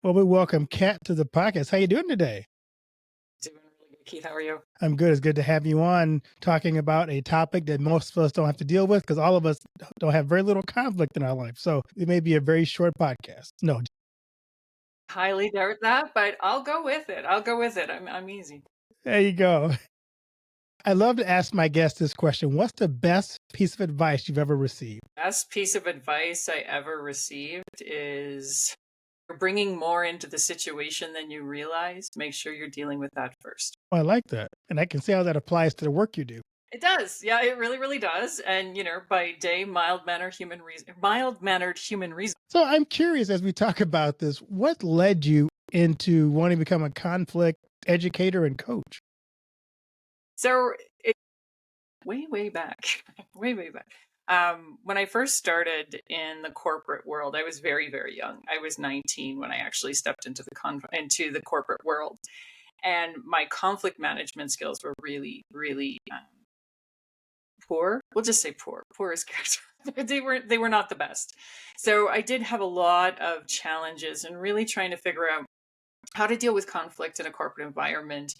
Well, we welcome Kat to the podcast. How you doing today? Doing really good, Keith. How are you? I'm good. It's good to have you on talking about a topic that most of us don't have to deal with because all of us don't have very little conflict in our life. So it may be a very short podcast. No, Highly doubt that, but I'll go with it. I'll go with it. I'm easy. there you go. I love to ask my guests this question. What's the best piece of advice you've ever received? Best piece of advice I ever received is you're bringing more into the situation than you realize. Make sure you're dealing with that first. Oh, I like that. And I can see how that applies to the work you do. It does. Yeah, it really, really does. And by day, mild mannered human reason. So I'm curious as we talk about this, what led you into wanting to become a conflict educator and coach? So way, way back, way, way back. When I first started in the corporate world, I was very, very young. I was 19 when I actually stepped into the corporate world, and my conflict management skills were really, really poor. We'll just say poor. Poor is good. They were not the best. So I did have a lot of challenges and really trying to figure out how to deal with conflict in a corporate environment,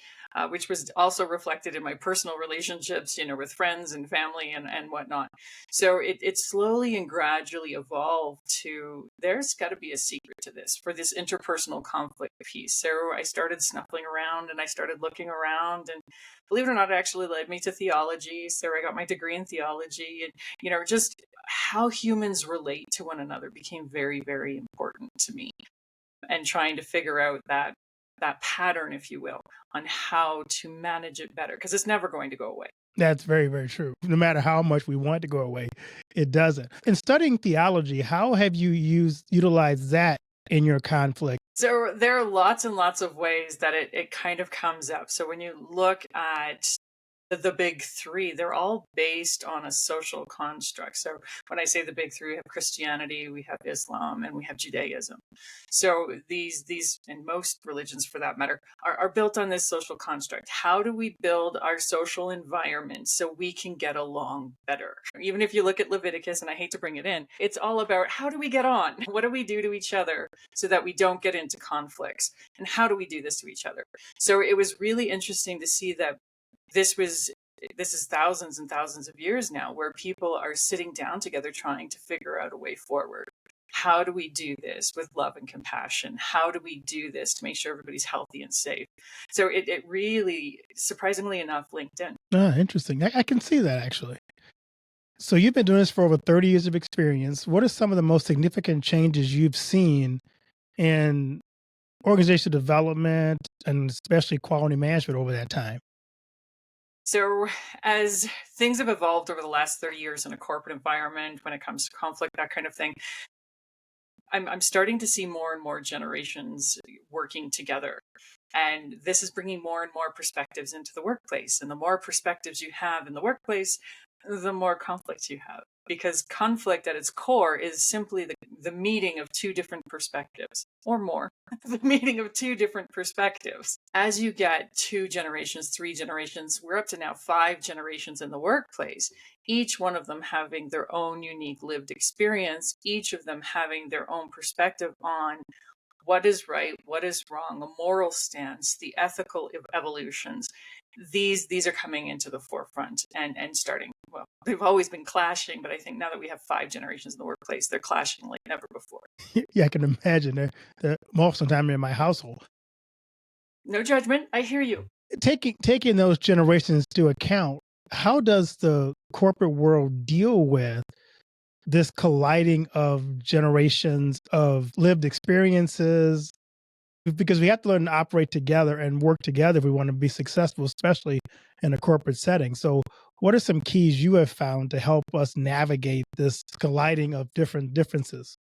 which was also reflected in my personal relationships, with friends and family and whatnot. So it slowly and gradually evolved to there's got to be a secret to this for this interpersonal conflict piece. So I started snuffling around and I started looking around, and believe it or not, it actually led me to theology. So I got my degree in theology, and just how humans relate to one another became very, very important to me, and trying to figure out that pattern, if you will, on how to manage it better, because it's never going to go away. That's very, very true. No matter how much we want it to go away, it doesn't. In studying theology, how have you utilized that in your conflict? So there are lots and lots of ways that it kind of comes up. So when you look at the big three, they're all based on a social construct. So when I say the big three, we have Christianity, we have Islam, and we have Judaism. So these and most religions for that matter are built on this social construct. How do we build our social environment so we can get along better? Even if you look at Leviticus, and I hate to bring it in, it's all about how do we get on? What do we do to each other so that we don't get into conflicts? And how do we do this to each other? So it was really interesting to see that this is thousands and thousands of years now where people are sitting down together trying to figure out a way forward. How do we do this with love and compassion? How do we do this to make sure everybody's healthy and safe? So it really, surprisingly enough, linked in. Ah, interesting. I can see that actually. So you've been doing this for over 30 years of experience. What are some of the most significant changes you've seen in organizational development and especially quality management over that time? So, as things have evolved over the last 30 years in a corporate environment, when it comes to conflict, that kind of thing, I'm starting to see more and more generations working together. And this is bringing more and more perspectives into the workplace. And the more perspectives you have in the workplace, the more conflict you have. Because conflict at its core is simply the meeting of two different perspectives or more, the meeting of two different perspectives. As you get two generations, three generations, we're up to now 5 generations in the workplace, each one of them having their own unique lived experience, each of them having their own perspective on what is right, what is wrong, a moral stance, the ethical evolutions. These are coming into the forefront and starting. Well, they've always been clashing, but I think now that we have 5 generations in the workplace, they're clashing like never before. Yeah, I can imagine that most of the time in my household. No judgment. I hear you. Taking those generations to account, how does the corporate world deal with this colliding of generations of lived experiences? Because we have to learn to operate together and work together if we want to be successful, especially in a corporate setting. So, what are some keys you have found to help us navigate this colliding of different differences?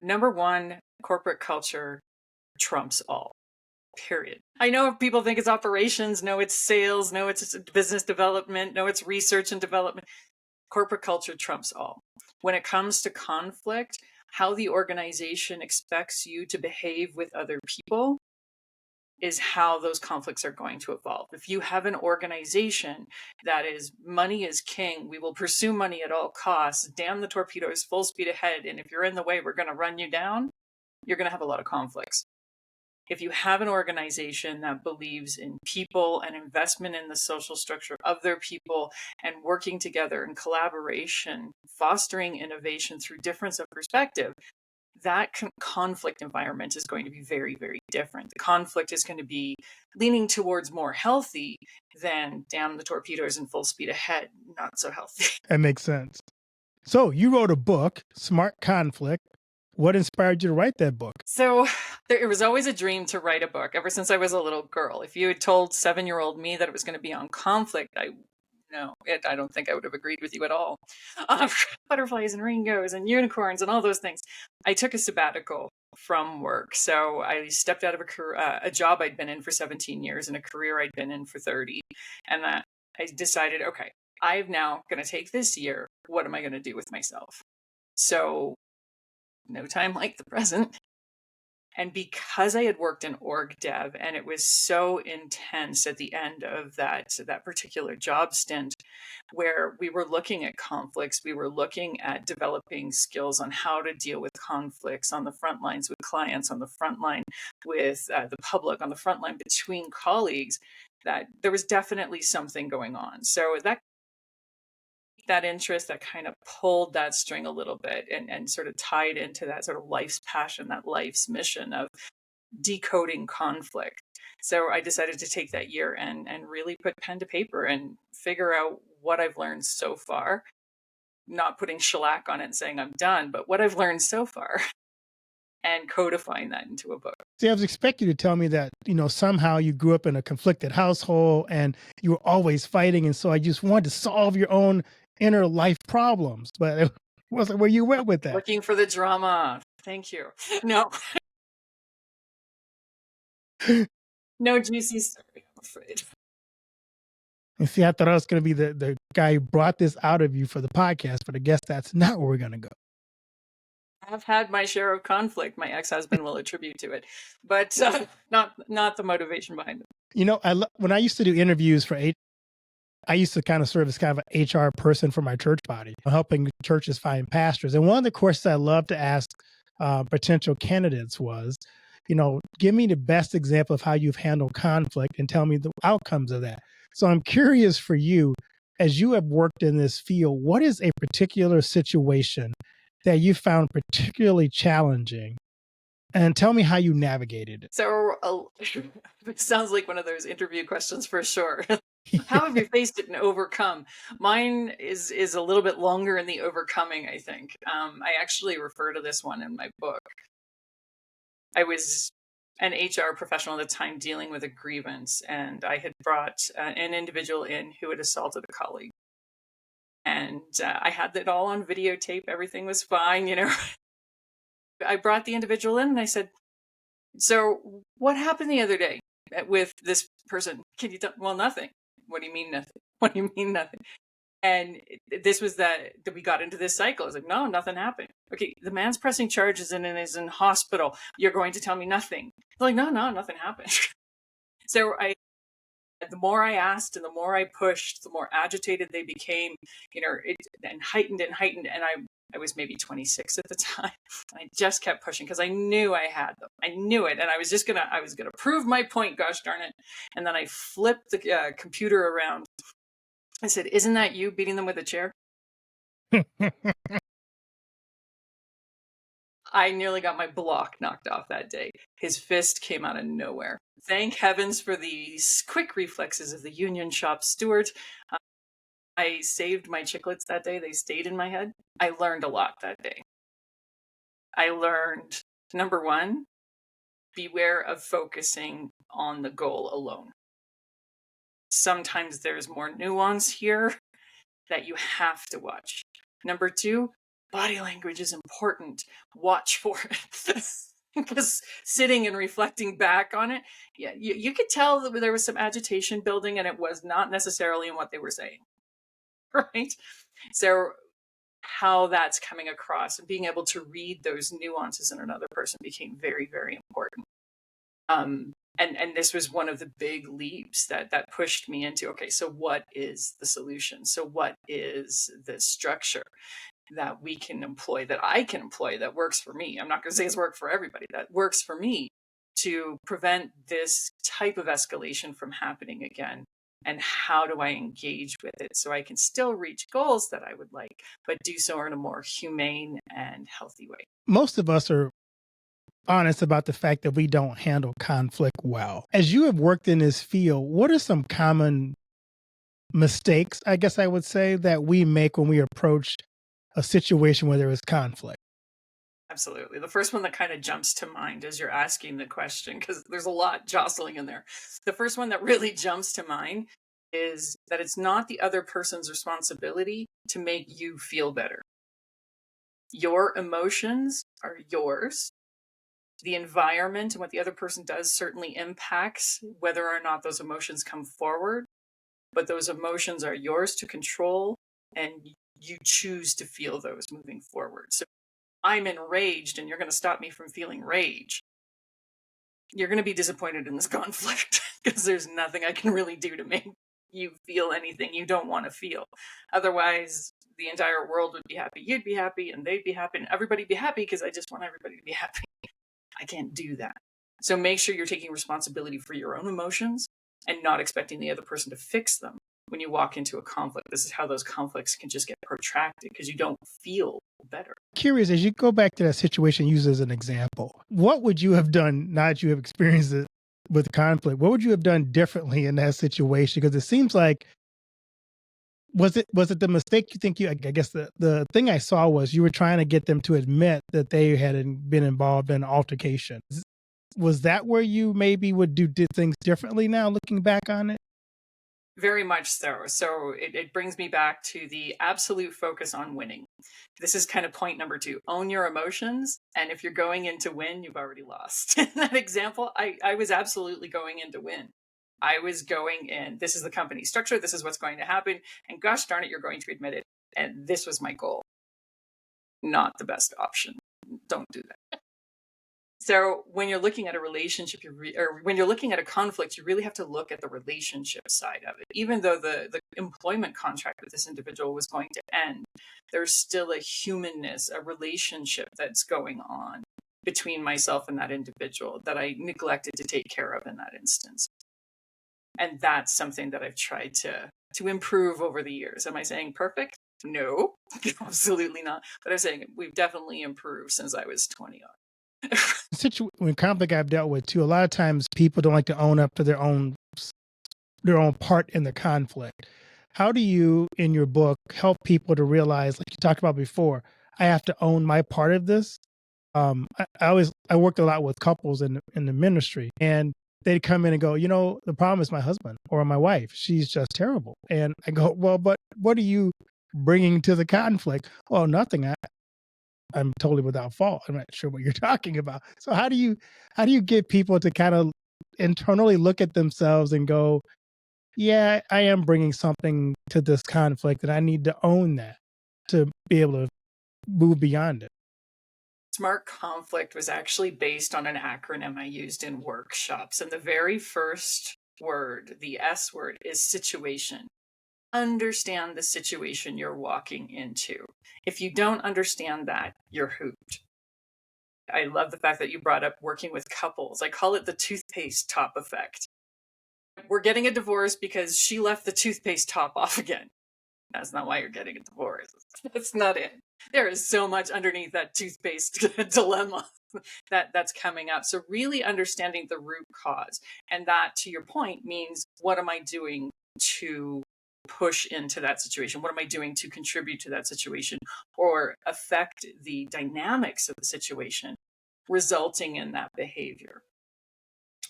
Number one, corporate culture trumps all. Period. I know if people think it's operations, no, it's sales, no, it's business development, no, it's research and development. Corporate culture trumps all. When it comes to conflict, how the organization expects you to behave with other people is how those conflicts are going to evolve. If you have an organization that is money is king, we will pursue money at all costs, damn the torpedoes, full speed ahead, and if you're in the way, we're going to run you down. you're going to have a lot of conflicts. If you have an organization that believes in people and investment in the social structure of their people and working together in collaboration, fostering innovation through difference of perspective, that conflict environment is going to be very, very different. The conflict is going to be leaning towards more healthy than damn the torpedoes and full speed ahead, not so healthy. That makes sense. So you wrote a book, Smart Conflict. What inspired you to write that book? So it was always a dream to write a book ever since I was a little girl. If you had told 7-year-old me that it was going to be on conflict, I don't think I would have agreed with you at all. Butterflies and rainbows and unicorns and all those things. I took a sabbatical from work. So I stepped out of a job I'd been in for 17 years and a career I'd been in for 30. And I decided, okay, I'm now going to take this year. What am I going to do with myself? So no time like the present. And because I had worked in org dev and it was so intense at the end of that particular job stint, where we were looking at conflicts, we were looking at developing skills on how to deal with conflicts on the front lines with clients, on the front line with the public, on the front line between colleagues, that there was definitely something going on. So that interest that kind of pulled that string a little bit and sort of tied into that sort of life's passion, that life's mission of decoding conflict. So I decided to take that year and really put pen to paper and figure out what I've learned so far, not putting shellac on it and saying I'm done, but what I've learned so far and codifying that into a book. See, I was expecting you to tell me that, somehow you grew up in a conflicted household and you were always fighting. And so I just wanted to solve your own inner life problems, but it wasn't where you went with that. Looking for the drama. Thank you. No. No juicy story, I'm afraid. And see, I thought I was going to be the guy who brought this out of you for the podcast, but I guess that's not where we're going to go. I've had my share of conflict. My ex-husband will attribute to it, but not the motivation behind it. When I used to do interviews for I used to kind of serve as kind of an HR person for my church body, helping churches find pastors. And one of the questions I love to ask potential candidates was, give me the best example of how you've handled conflict and tell me the outcomes of that. So I'm curious for you, as you have worked in this field, what is a particular situation that you found particularly challenging? And tell me how you navigated it. So it sounds like one of those interview questions for sure. How have you faced it and overcome? Mine is a little bit longer in the overcoming, I think. I actually refer to this one in my book. I was an HR professional at the time dealing with a grievance, and I had brought an individual in who had assaulted a colleague. And I had it all on videotape. Everything was fine, I brought the individual in and I said, so what happened the other day with this person? Can you tell? Well, nothing. What do you mean nothing? What do you mean nothing? And this was that we got into this cycle. I was like, no, nothing happened. Okay, the man's pressing charges and is in hospital. You're going to tell me nothing. They're like, no, nothing happened. So the more I asked and the more I pushed, the more agitated they became, and heightened. And I was maybe 26 at the time. I just kept pushing because I knew I had them. I knew it. And I was going to prove my point, gosh darn it. And then I flipped the computer around. I said, isn't that you beating them with a chair? I nearly got my block knocked off that day. His fist came out of nowhere. Thank heavens for these quick reflexes of the union shop steward. I saved my chiclets that day. They stayed in my head. I learned a lot that day. I learned, number one, beware of focusing on the goal alone. Sometimes there's more nuance here that you have to watch. Number two, body language is important. Watch for it. Because sitting and reflecting back on it, yeah, you could tell that there was some agitation building and it was not necessarily in what they were saying. Right? So how that's coming across and being able to read those nuances in another person became very, very important. And this was one of the big leaps that pushed me into, okay, so what is the solution? So what is the structure? that we can employ, that I can employ, that works for me. I'm not going to say it's worked for everybody, that works for me to prevent this type of escalation from happening again. And how do I engage with it so I can still reach goals that I would like, but do so in a more humane and healthy way? Most of us are honest about the fact that we don't handle conflict well. As you have worked in this field, what are some common mistakes, I guess I would say, that we make when we approach a situation where there is conflict? Absolutely. The first one that kind of jumps to mind as you're asking the question, because there's a lot jostling in there. The first one that really jumps to mind is that it's not the other person's responsibility to make you feel better. Your emotions are yours. The environment and what the other person does certainly impacts whether or not those emotions come forward, but those emotions are yours to control, and you choose to feel those moving forward. So I'm enraged and you're going to stop me from feeling rage. You're going to be disappointed in this conflict because there's nothing I can really do to make you feel anything you don't want to feel. Otherwise, the entire world would be happy. You'd be happy and they'd be happy and everybody'd be happy because I just want everybody to be happy. I can't do that. So make sure you're taking responsibility for your own emotions and not expecting the other person to fix them when you walk into a conflict. This is how those conflicts can just get protracted because you don't feel better. Curious, as you go back to that situation used as an example, what would you have done now that you have experienced it with conflict? What would you have done differently in that situation? Because it seems like was it the mistake you think you I guess the thing I saw was you were trying to get them to admit that they had been involved in an altercation. Was that where you maybe would did things differently now looking back on it? Very much so. So it brings me back to the absolute focus on winning. This is kind of point number two. Own your emotions. And if you're going in to win, you've already lost. In that example, I was absolutely going in to win. I was going in, this is the company structure, this is what's going to happen. And gosh darn it, you're going to admit it. And this was my goal. Not the best option. Don't do that. So when you're looking at a relationship, or when you're looking at a conflict, you really have to look at the relationship side of it. Even though the employment contract with this individual was going to end, there's still a humanness, a relationship that's going on between myself and that individual that I neglected to take care of in that instance. And that's something that I've tried to improve over the years. Am I saying perfect? No, absolutely not. But I'm saying we've definitely improved since I was 20 on. When conflict I've dealt with too, a lot of times people don't like to own up to their own part in the conflict. How do you, in your book, help people to realize, like you talked about before, I have to own my part of this? I worked a lot with couples in the ministry, and they'd come in and go, the problem is my husband or my wife. She's just terrible. And I go, well, but what are you bringing to the conflict? Well, nothing. I'm totally without fault. I'm not sure what you're talking about. So how do you get people to kind of internally look at themselves and go, yeah, I am bringing something to this conflict and I need to own that to be able to move beyond it. Smart conflict was actually based on an acronym I used in workshops. And the very first word, the S word, is situation. Understand the situation you're walking into. If you don't understand that, you're hooped. I love the fact that you brought up working with couples. I call it the toothpaste top effect. We're getting a divorce because she left the toothpaste top off again. That's not why you're getting a divorce. That's not it. There is so much underneath that toothpaste dilemma that's coming up. So really understanding the root cause. And that, to your point, means what am I doing to push into that situation? What am I doing to contribute to that situation or affect the dynamics of the situation resulting in that behavior?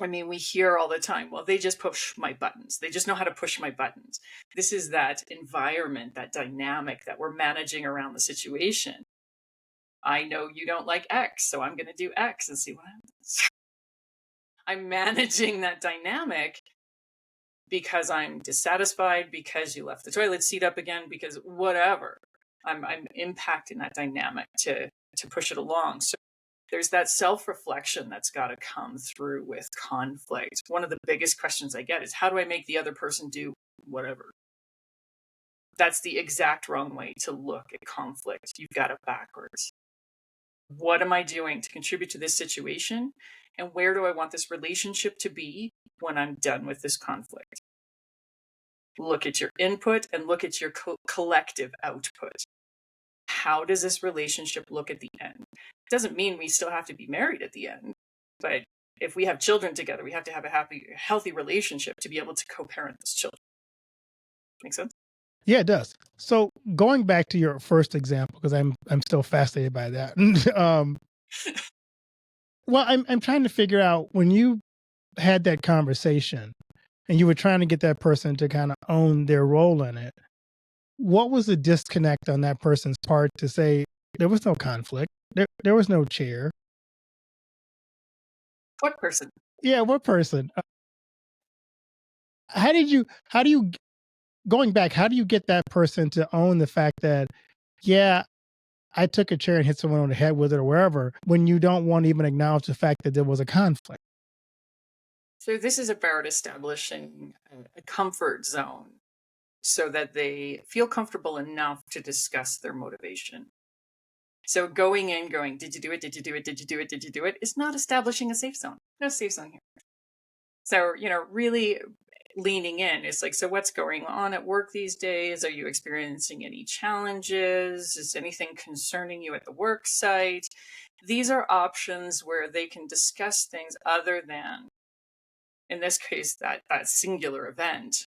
I mean, we hear all the time, well, they just push my buttons. They just know how to push my buttons. This is that environment, that dynamic that we're managing around the situation. I know you don't like X, so I'm going to do X and see what happens. I'm managing that dynamic because I'm dissatisfied, because you left the toilet seat up again, because whatever. I'm impacting that dynamic to push it along. So there's that self-reflection that's got to come through with conflict. One of the biggest questions I get is, how do I make the other person do whatever? That's the exact wrong way to look at conflict. You've got it backwards. What am I doing to contribute to this situation? And where do I want this relationship to be when I'm done with this conflict? Look at your input and look at your collective output. How does this relationship look at the end? It doesn't mean we still have to be married at the end, but if we have children together, we have to have a happy, healthy relationship to be able to co-parent those children. Make sense? Yeah, it does. So going back to your first example, because I'm still fascinated by that. Well, I'm trying to figure out when you had that conversation and you were trying to get that person to kind of own their role in it, what was the disconnect on that person's part to say there was no conflict, there was no chair? What person? Yeah, what person? How do you going back, how do you get that person to own the fact that, yeah, I took a chair and hit someone on the head with it or wherever, when you don't want to even acknowledge the fact that there was a conflict? So this is about establishing a comfort zone so that they feel comfortable enough to discuss their motivation. So going in, going, did you do it? Did you do it? Did you do it? Did you do it? Is not establishing a safe zone. No safe zone here. So, really leaning in. It's like, so what's going on at work these days? Are you experiencing any challenges? Is anything concerning you at the work site? These are options where they can discuss things other than, in this case, that singular event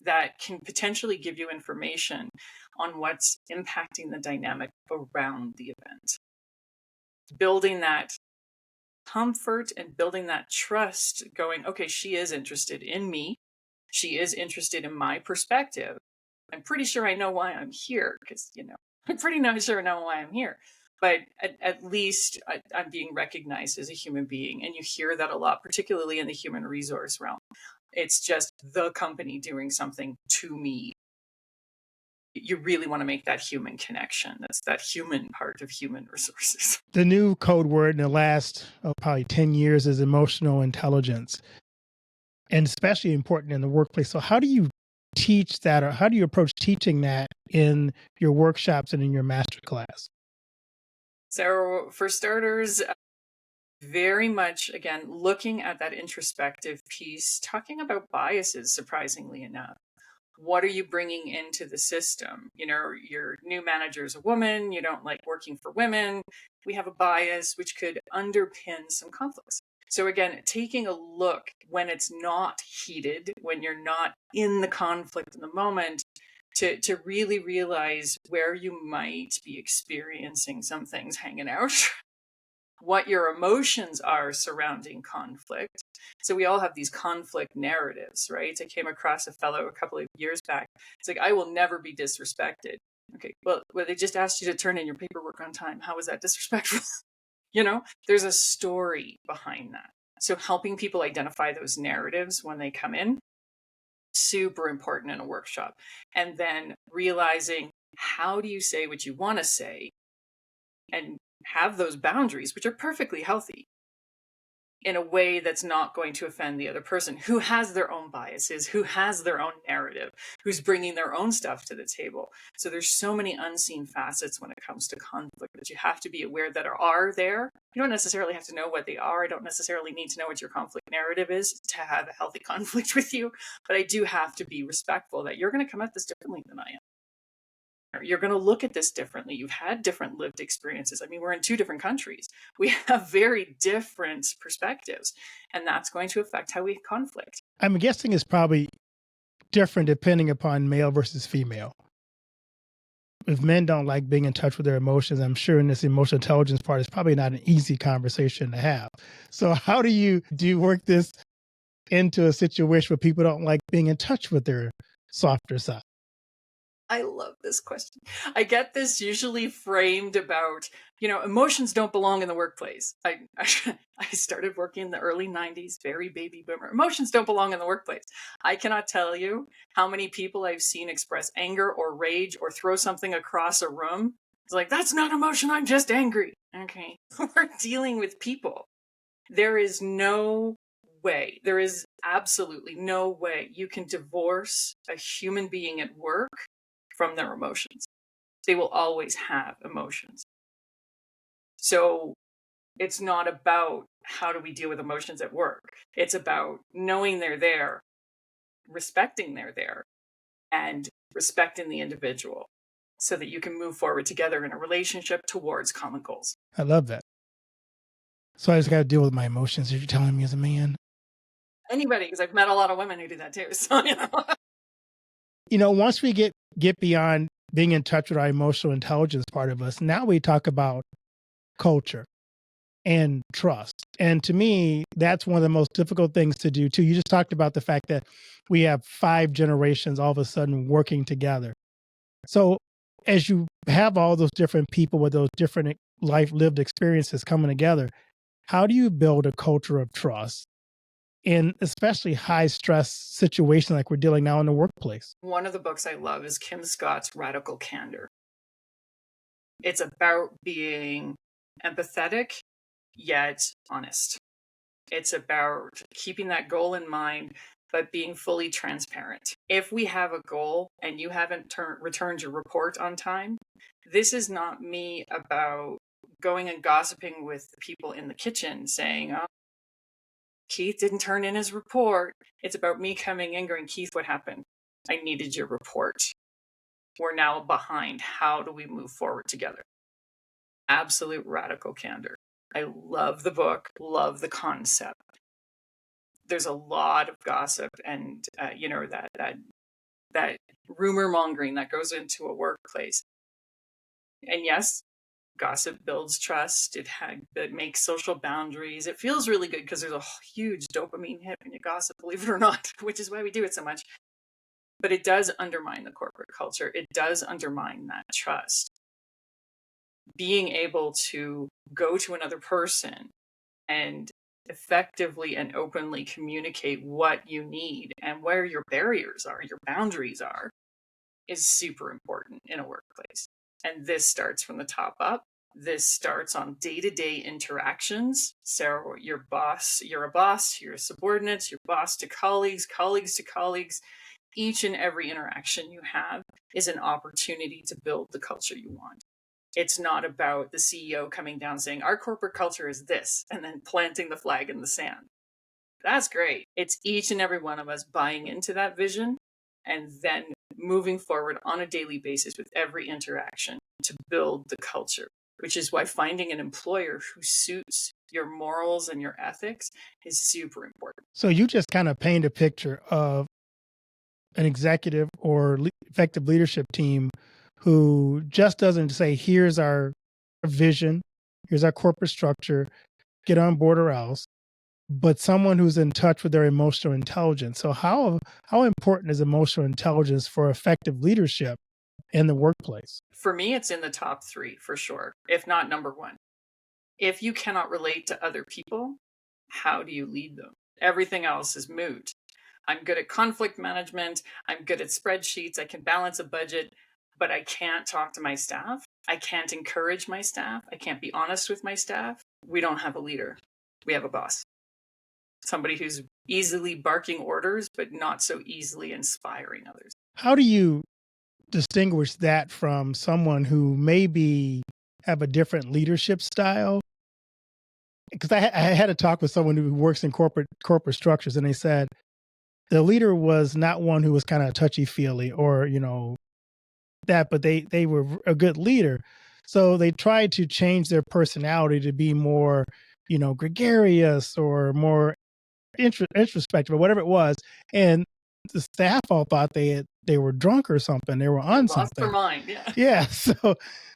that can potentially give you information on what's impacting the dynamic around the event. Building that comfort and building that trust, going, okay, she is interested in me. She is interested in my perspective. I'm pretty sure I know why I'm here because, I'm pretty not sure I know why I'm here. But at least I'm being recognized as a human being. And you hear that a lot, particularly in the human resource realm. It's just the company doing something to me. You really want to make that human connection. That's that human part of human resources. The new code word in the last probably 10 years is emotional intelligence, and especially important in the workplace. So how do you teach that, or how do you approach teaching that in your workshops and in your master class? So for starters, very much, again, looking at that introspective piece, talking about biases, surprisingly enough. What are you bringing into the system? Your new manager is a woman, you don't like working for women. We have a bias which could underpin some conflicts. So again, taking a look when it's not heated, when you're not in the conflict in the moment, to really realize where you might be experiencing some things hanging out, what your emotions are surrounding conflict. So we all have these conflict narratives, right? I came across a fellow a couple of years back. It's like, I will never be disrespected. Okay, well, they just asked you to turn in your paperwork on time. How was that disrespectful? There's a story behind that. So helping people identify those narratives when they come in, super important in a workshop. And then realizing, how do you say what you want to say and have those boundaries, which are perfectly healthy, in a way that's not going to offend the other person who has their own biases, who has their own narrative, who's bringing their own stuff to the table. So there's so many unseen facets when it comes to conflict that you have to be aware that are there. You don't necessarily have to know what they are. I don't necessarily need to know what your conflict narrative is to have a healthy conflict with you, but I do have to be respectful that you're going to come at this differently than I am. You're going to look at this differently. You've had different lived experiences. I mean, we're in two different countries. We have very different perspectives, and that's going to affect how we conflict. I'm guessing it's probably different depending upon male versus female. If men don't like being in touch with their emotions, I'm sure in this emotional intelligence part, it's probably not an easy conversation to have. So how do you work this into a situation where people don't like being in touch with their softer side? I love this question. I get this usually framed about, emotions don't belong in the workplace. I started working in the early 90s, very baby boomer. Emotions don't belong in the workplace. I cannot tell you how many people I've seen express anger or rage or throw something across a room. It's like, that's not emotion, I'm just angry. Okay. We're dealing with people. There is no way, there is absolutely no way you can divorce a human being at work from their emotions. They will always have emotions. So it's not about how do we deal with emotions at work. It's about knowing they're there, respecting they're there, and respecting the individual so that you can move forward together in a relationship towards common goals. I love that. So I just got to deal with my emotions. If you're telling me as a man, Anybody, because I've met a lot of women who do that too. So, once we get beyond being in touch with our emotional intelligence part of us, now we talk about culture and trust. And to me, that's one of the most difficult things to do too. You just talked about the fact that we have 5 generations all of a sudden working together. So as you have all those different people with those different life lived experiences coming together, how do you build a culture of trust in especially high stress situations like we're dealing now in the workplace? one of the books I love is Kim Scott's Radical Candor. It's about being empathetic yet honest. It's about keeping that goal in mind, but being fully transparent. If we have a goal and you haven't returned your report on time, this is not me about going and gossiping with the people in the kitchen saying, oh, Keith didn't turn in his report. It's about me coming in going, Keith, what happened? I needed your report. We're now behind. How do we move forward together? Absolute radical candor. I love the book, love the concept. There's a lot of gossip and that rumor mongering that goes into a workplace. And yes, gossip builds trust. It makes social boundaries. It feels really good because there's a huge dopamine hit when you gossip, believe it or not, which is why we do it so much. But it does undermine the corporate culture. It does undermine that trust. Being able to go to another person and effectively and openly communicate what you need and where your barriers are, your boundaries are, is super important in a workplace. And this starts from the top up. This starts on day-to-day interactions. So you're a boss to your subordinates, your boss to colleagues, colleagues to colleagues. Each and every interaction you have is an opportunity to build the culture you want. It's not about the CEO coming down saying, our corporate culture is this, and then planting the flag in the sand. That's great. It's each and every one of us buying into that vision and then moving forward on a daily basis with every interaction to build the culture, which is why finding an employer who suits your morals and your ethics is super important. So you just kind of paint a picture of an executive or effective leadership team who just doesn't say, here's our vision, here's our corporate structure, get on board or else, but someone who's in touch with their emotional intelligence. So how important is emotional intelligence for effective leadership in the workplace? For me, it's in the top 3 for sure, if not number 1. If you cannot relate to other people, how do you lead them? Everything else is moot. I'm good at conflict management. I'm good at spreadsheets. I can balance a budget, but I can't talk to my staff. I can't encourage my staff. I can't be honest with my staff. We don't have a leader. We have a boss. Somebody who's easily barking orders, but not so easily inspiring others. How do you distinguish that from someone who maybe have a different leadership style? Because I had a talk with someone who works in corporate structures, and they said the leader was not one who was kind of touchy feely or that, but they were a good leader. So they tried to change their personality to be more gregarious or more introspective or whatever it was, and the staff all thought they were drunk or something. They were on Lost their something. mind. Yeah. Yeah.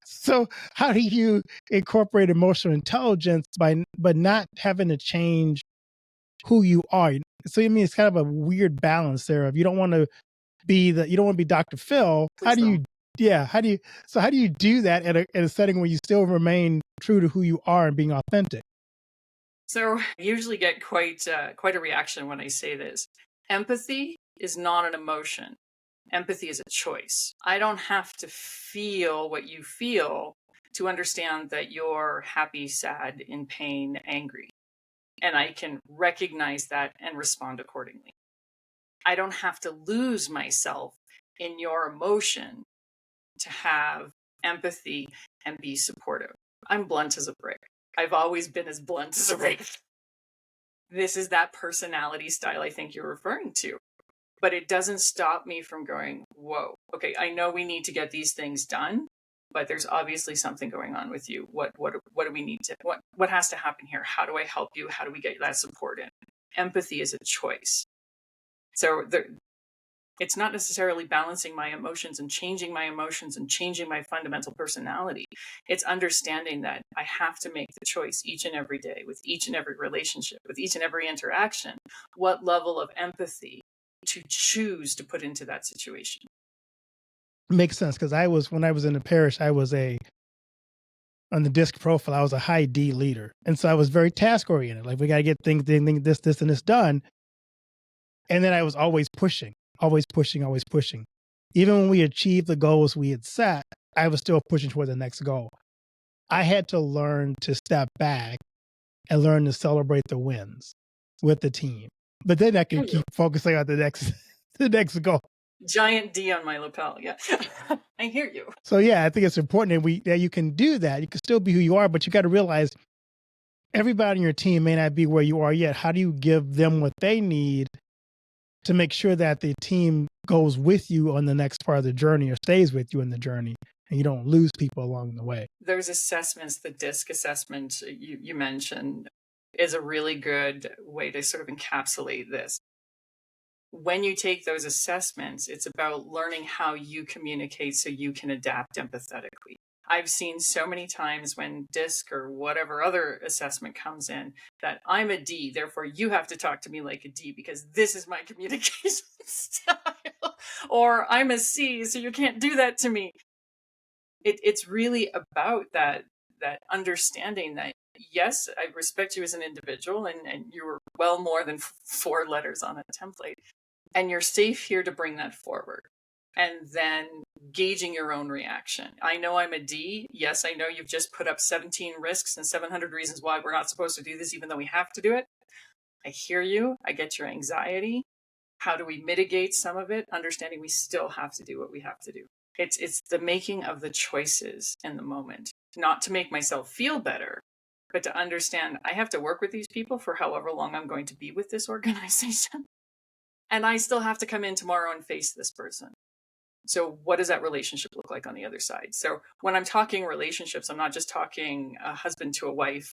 So how do you incorporate emotional intelligence but not having to change who you are? So I mean, it's kind of a weird balance there. Of you don't want to be Dr. Phil. Please don't. How do you do that in a setting where you still remain true to who you are and being authentic? So I usually get quite a reaction when I say this. Empathy is not an emotion. Empathy is a choice. I don't have to feel what you feel to understand that you're happy, sad, in pain, angry. And I can recognize that and respond accordingly. I don't have to lose myself in your emotion to have empathy and be supportive. I'm blunt as a brick. I've always been as blunt as a brick. This is that personality style I think you're referring to. But it doesn't stop me from going, whoa, okay, I know we need to get these things done, but there's obviously something going on with you. What do we need to, what has to happen here? How do I help you? How do we get that support in? Empathy is a choice. So it's not necessarily balancing my emotions and changing my fundamental personality. It's understanding that I have to make the choice each and every day with each and every relationship, with each and every interaction, what level of empathy to choose to put into that situation. Makes sense because when I was in the parish, I was on the disc profile, I was a high D leader. And so I was very task oriented. Like we got to get things, this, and this done. And then I was always pushing, always pushing, always pushing. Even when we achieved the goals we had set, I was still pushing toward the next goal. I had to learn to step back and learn to celebrate the wins with the team. But then I could keep focusing on the next goal. Giant D on my lapel. Yeah. I hear you. So yeah, I think it's important that you can do that. You can still be who you are, but you got to realize everybody on your team may not be where you are yet. How do you give them what they need to make sure that the team goes with you on the next part of the journey or stays with you in the journey and you don't lose people along the way? There's assessments, the DISC assessment you mentioned is a really good way to sort of encapsulate this. When you take those assessments, it's about learning how you communicate so you can adapt empathetically. I've seen so many times when DISC or whatever other assessment comes in that I'm a D, therefore you have to talk to me like a D because this is my communication style. Or I'm a C, so you can't do that to me. It's really about that understanding that, yes, I respect you as an individual and you were well more than 4 letters on a template. And you're safe here to bring that forward. And then gauging your own reaction. I know I'm a D. Yes, I know you've just put up 17 risks and 700 reasons why we're not supposed to do this, even though we have to do it. I hear you. I get your anxiety. How do we mitigate some of it? Understanding we still have to do what we have to do. It's the making of the choices in the moment, not to make myself feel better, but to understand I have to work with these people for however long I'm going to be with this organization. And I still have to come in tomorrow and face this person. So what does that relationship look like on the other side? So when I'm talking relationships, I'm not just talking a husband to a wife,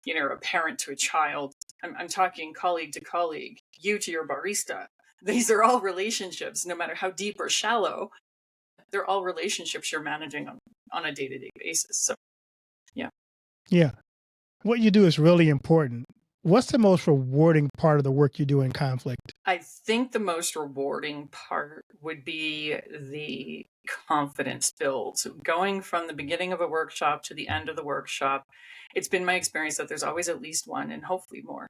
a parent to a child. I'm talking colleague to colleague, you to your barista. These are all relationships, no matter how deep or shallow. They're all relationships you're managing on a day-to-day basis. So, yeah. Yeah. What you do is really important. What's the most rewarding part of the work you do in conflict? I think the most rewarding part would be the confidence build. So going from the beginning of a workshop to the end of the workshop, it's been my experience that there's always at least one and hopefully more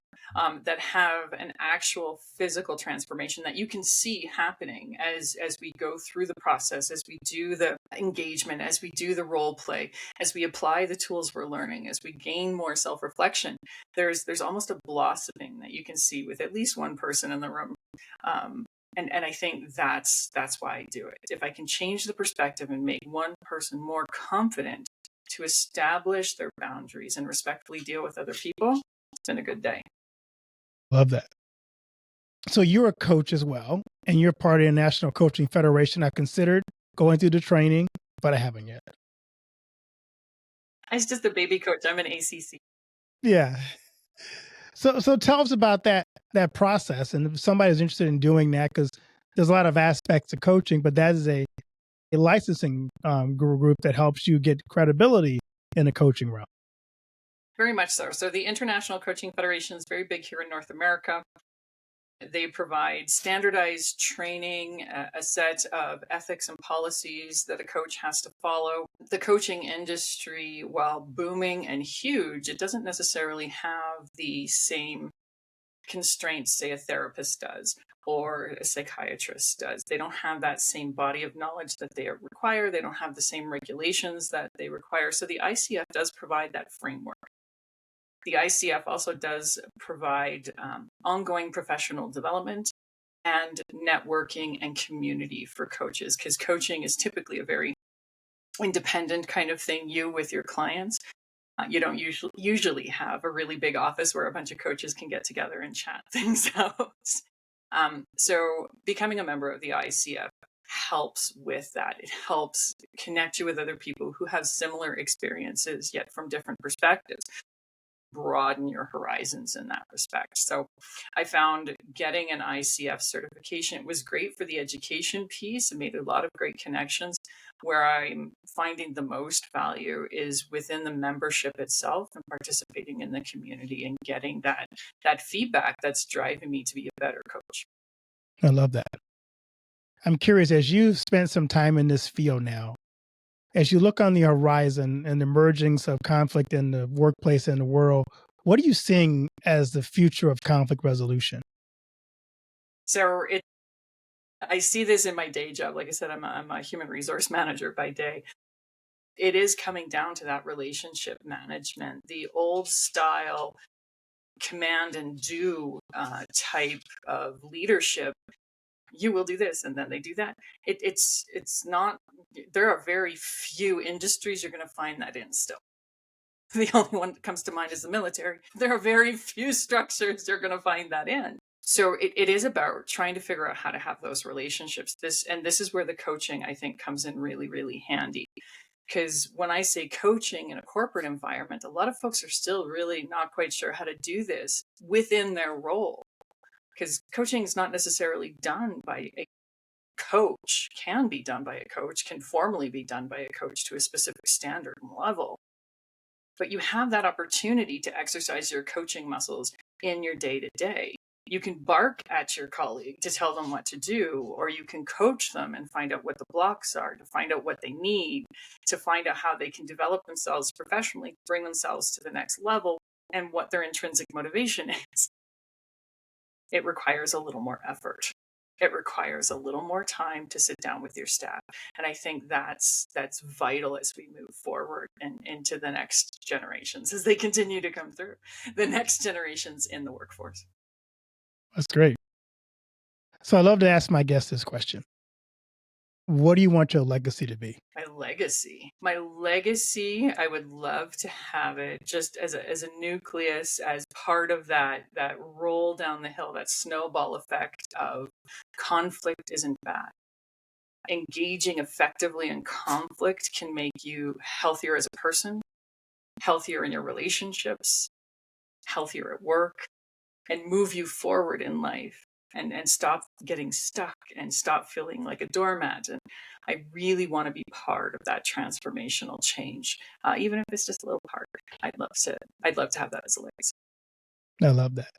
that have an actual physical transformation that you can see happening as we go through the process, as we do the engagement, as we do the role play, as we apply the tools we're learning, as we gain more self-reflection. There's almost a blossoming that you can see with at least one person in the room. And I think that's why I do it. If I can change the perspective and make one person more confident to establish their boundaries and respectfully deal with other people, it's been a good day. Love that. So you're a coach as well, and you're part of the National Coaching Federation. I've considered going through the training, but I haven't yet. I was just a baby coach. I'm an ACC. Yeah. So tell us about that process, and if somebody's interested in doing that, because there's a lot of aspects of coaching, but that is a licensing group that helps you get credibility in the coaching realm. Very much so. So the International Coaching Federation is very big here in North America. They provide standardized training, a set of ethics and policies that a coach has to follow. The coaching industry, while booming and huge, it doesn't necessarily have the same constraints, say, a therapist does or a psychiatrist does. They don't have that same body of knowledge that they require. They don't have the same regulations that they require. So the ICF does provide that framework. The ICF also does provide ongoing professional development and networking and community for coaches, because coaching is typically a very independent kind of thing, you with your clients. You don't usually have a really big office where a bunch of coaches can get together and chat things out. So becoming a member of the ICF helps with that. It helps connect you with other people who have similar experiences, yet from different perspectives. Broaden your horizons in that respect. So I found getting an ICF certification, it was great for the education piece. It made a lot of great connections. Where I'm finding the most value is within the membership itself and participating in the community and getting that feedback that's driving me to be a better coach. I love that. I'm curious, as you've spent some time in this field now, as you look on the horizon and the emergence of conflict in the workplace and the world, what are you seeing as the future of conflict resolution? So I see this in my day job. Like I said, I'm a human resource manager by day. It is coming down to that relationship management, the old style command and do type of leadership. You will do this, and then they do that. It's not. There are very few industries you're going to find that in still. The only one that comes to mind is the military. There are very few structures you're going to find that in. So it is about trying to figure out how to have those relationships. This is where the coaching, I think, comes in really, really handy. Because when I say coaching in a corporate environment, a lot of folks are still really not quite sure how to do this within their role. Because coaching is not necessarily done by a coach, can be done by a coach, can formally be done by a coach to a specific standard and level. But you have that opportunity to exercise your coaching muscles in your day to day. You can bark at your colleague to tell them what to do, or you can coach them and find out what the blocks are, to find out what they need, to find out how they can develop themselves professionally, bring themselves to the next level, and what their intrinsic motivation is. It requires a little more effort. It requires a little more time to sit down with your staff. And I think that's vital as we move forward and into the next generations, as they continue to come through, the next generations in the workforce. That's great. So I love to ask my guests this question. What do you want your legacy to be? My legacy, I would love to have it just as a nucleus, as part of that roll down the hill, that snowball effect of conflict isn't bad. Engaging effectively in conflict can make you healthier as a person, healthier in your relationships, healthier at work, and move you forward in life, and stop getting stuck and stop feeling like a doormat. And I really want to be part of that transformational change, even if it's just a little part. I'd love to have that as a legacy. I love that.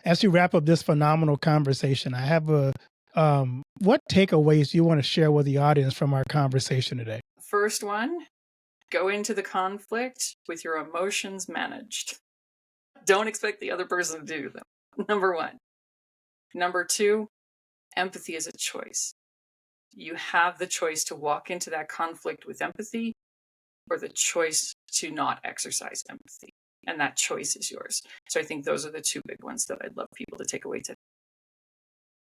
As we wrap up this phenomenal conversation, I have what takeaways do you want to share with the audience from our conversation today? First one, go into the conflict with your emotions managed. Don't expect the other person to do them. Number one. Number two, empathy is a choice. You have the choice to walk into that conflict with empathy, or the choice to not exercise empathy. And that choice is yours. So I think those are the two big ones that I'd love people to take away today.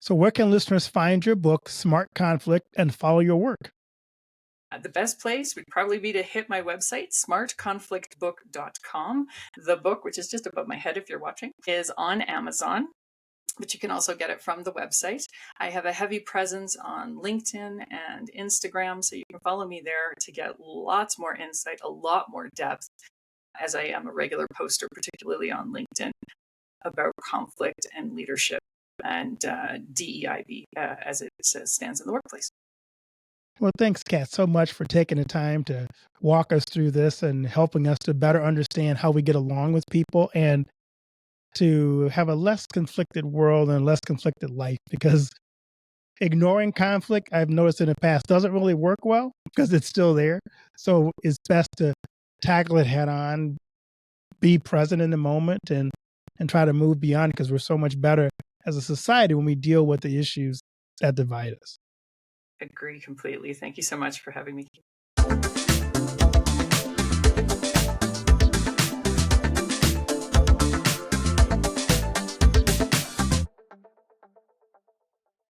So where can listeners find your book, Smart Conflict, and follow your work? The best place would probably be to hit my website, smartconflictbook.com. The book, which is just above my head if you're watching, is on Amazon, but you can also get it from the website. I have a heavy presence on LinkedIn and Instagram, so you can follow me there to get lots more insight, a lot more depth, as I am a regular poster, particularly on LinkedIn, about conflict and leadership and DEIB as it stands in the workplace. Well, thanks, Kat, so much for taking the time to walk us through this and helping us to better understand how we get along with people and to have a less conflicted world and less conflicted life, because ignoring conflict, I've noticed in the past, doesn't really work well because it's still there. So it's best to tackle it head on, be present in the moment, and try to move beyond, because we're so much better as a society when we deal with the issues that divide us. Agree completely. Thank you so much for having me.